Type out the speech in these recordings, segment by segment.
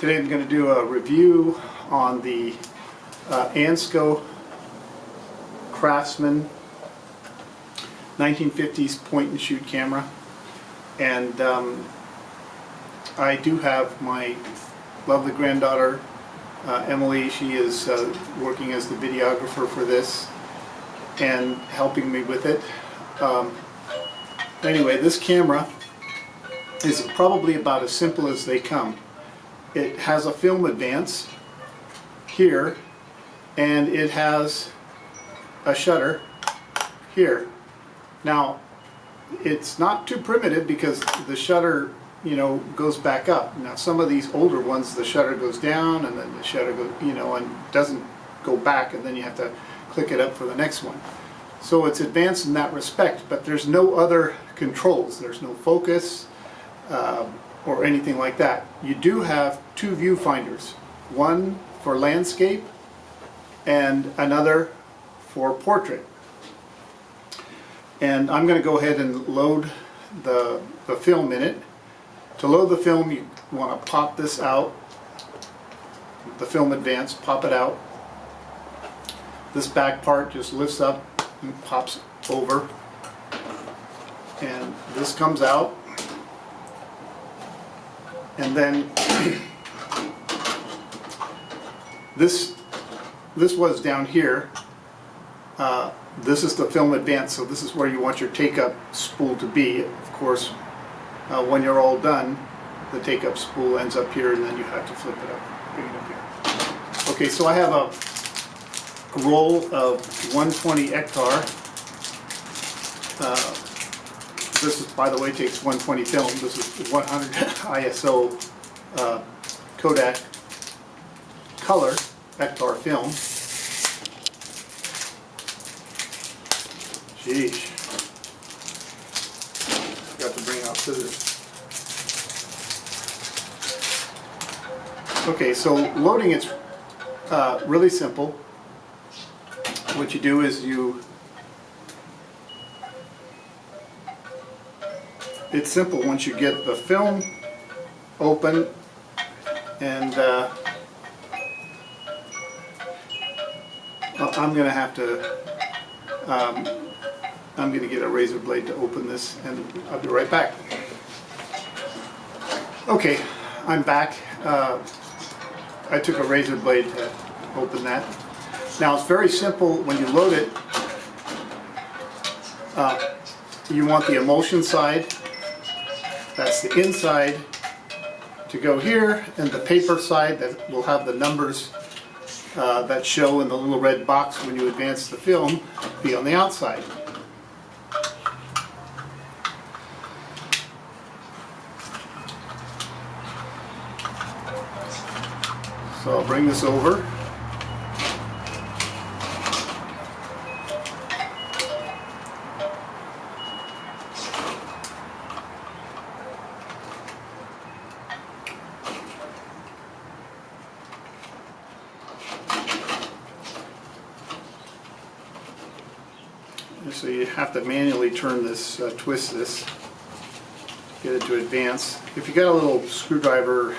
Today I'm going to do a review on the Ansco Craftsman 1950s point and shoot camera, and I do have my lovely granddaughter Emily. She is working as the videographer for this and helping me with it. Anyway, this camera is probably about as simple as they come. It has a film advance here, and it has a shutter here. Now, it's not too primitive because the shutter, goes back up. Now, some of these older ones, the shutter goes down, and then the shutter goes, and doesn't go back, and then you have to click it up for the next one. So it's advanced in that respect, but there's no other controls. There's no focus or anything like that. You do have two viewfinders, one for landscape and another for portrait. And I'm going to go ahead and load the film in it. To load the film, you want to pop this out, the film advance, pop it out. This back part just lifts up and pops over, and this comes out, and then this was down here. This is the film advance, so this is where you want your take-up spool to be. Of course, when you're all done, the take-up spool ends up here, and then you have to flip it up, bring it up here. Okay, so I have a roll of 120 hectare. This is, by the way, takes 120 film. This is 100 ISO Kodak color hectare film. Sheesh. Got to bring out scissors. Okay, so loading it's really simple. What you do is it's simple once you get the film open, and I'm going to have to I'm going to get a razor blade to open this, and I'll be right back. Okay, I'm back. I took a razor blade to open that. Now, it's very simple. When you load it, you want the emulsion side, that's the inside, to go here, and the paper side that will have the numbers that show in the little red box when you advance the film be on the outside. So I'll bring this over. So you have to manually turn this, twist this, get it to advance. If you got a little screwdriver,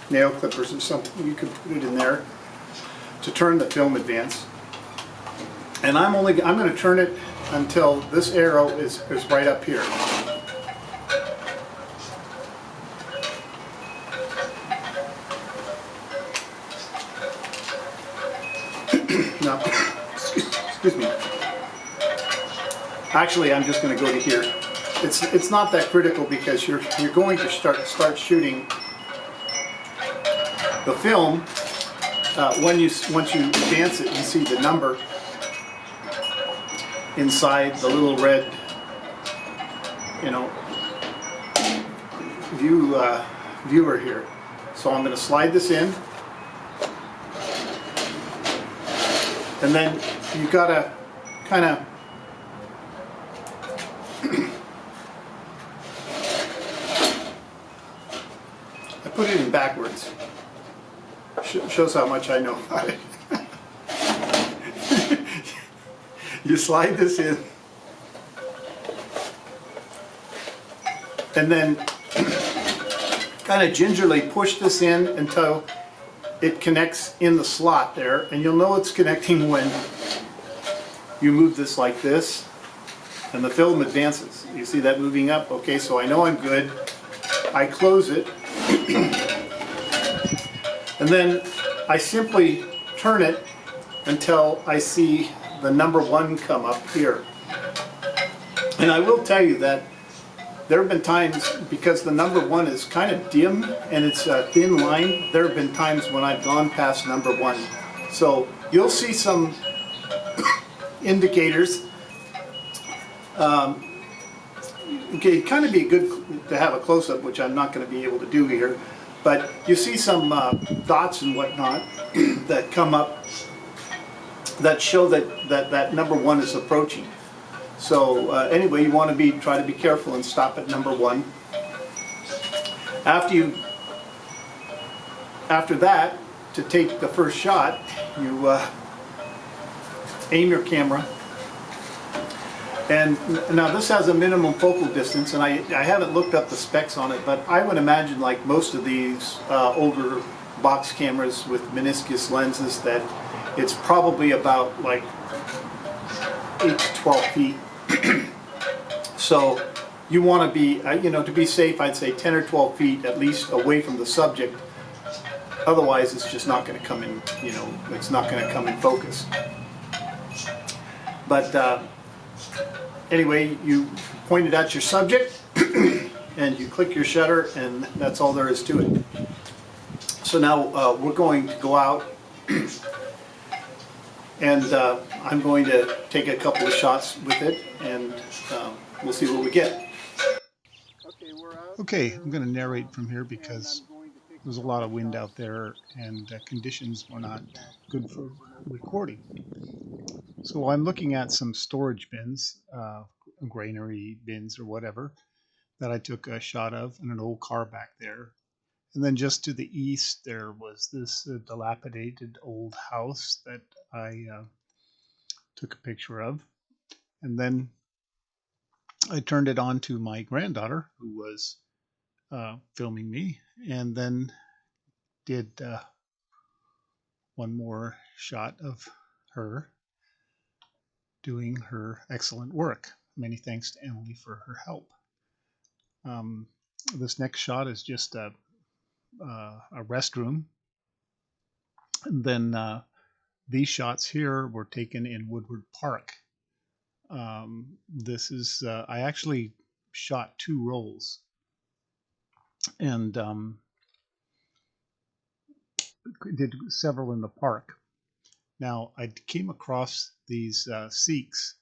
nail clippers or something, you can put it in there to turn the film advance. And I'm going to turn it until this arrow is right up here. Now, excuse me. Actually, I'm just going to go to here. It's not that critical because you're going to start shooting the film. Once you advance it, you see the number inside the little red, viewer here. So I'm going to slide this in, and then you got to kind of I put it in backwards. Shows how much I know about it. You slide this in, and then kind of gingerly push this in until it connects in the slot there, and you'll know it's connecting when you move this like this and the film advances. You see that moving up? Okay, so I know I'm good. I close it and then I simply turn it until I see the number 1 come up here. And I will tell you that there have been times, because the number 1 is kind of dim and it's a thin line, there have been times when I've gone past number 1. So you'll see some indicators. Okay, kind of be good to have a close-up, which I'm not going to be able to do here, but you see some dots and whatnot that come up that show that number 1 is approaching. So anyway, you want to try to be careful and stop at number 1. After that, to take the first shot, you aim your camera. And now this has a minimum focal distance, and I haven't looked up the specs on it, but I would imagine, like most of these older box cameras with meniscus lenses, that it's probably about like 8 to 12 feet. So you want to be, to be safe, I'd say 10 or 12 feet at least away from the subject. Otherwise, it's just not going to come in, it's not going to come in focus. But anyway, you point it at your subject and you click your shutter, and that's all there is to it. So now we're going to go out and I'm going to take a couple of shots with it, and we'll see what we get. Okay, I'm going to narrate from here because there's a lot of wind out there and conditions were not good for recording. So I'm looking at some storage bins, granary bins or whatever, that I took a shot of, and an old car back there. And then just to the east there was this dilapidated old house that I took a picture of. And then I turned it on to my granddaughter, who was filming me, and then did one more shot of her doing her excellent work. Many thanks to Emily for her help. This next shot is just a restroom. And then these shots here were taken in Woodward Park. This is, I actually shot 2 rolls and did several in the park. Now, I came across these Sikhs,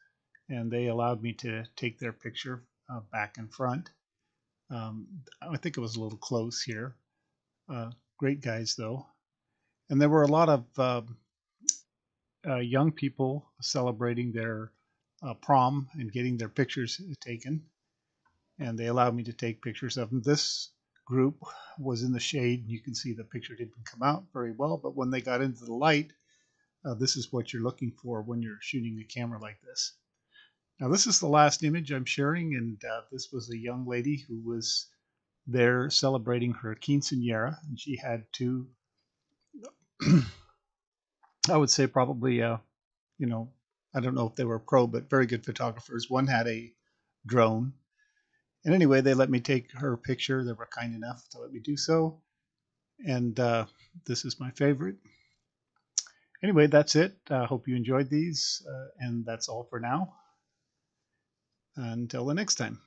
and they allowed me to take their picture back and front. I think it was a little close here. Great guys, though. And there were a lot of young people celebrating their prom and getting their pictures taken. And they allowed me to take pictures of them. This group was in the shade. You can see the picture didn't come out very well, but when they got into the light, this is what you're looking for when you're shooting a camera like this. Now, this is the last image I'm sharing, and this was a young lady who was there celebrating her quinceañera, and she had 2, I would say probably, I don't know if they were pro, but very good photographers. One had a drone, and anyway, they let me take her picture. They were kind enough to let me do so, and this is my favorite. Anyway, that's it. I hope you enjoyed these, and that's all for now. Until the next time.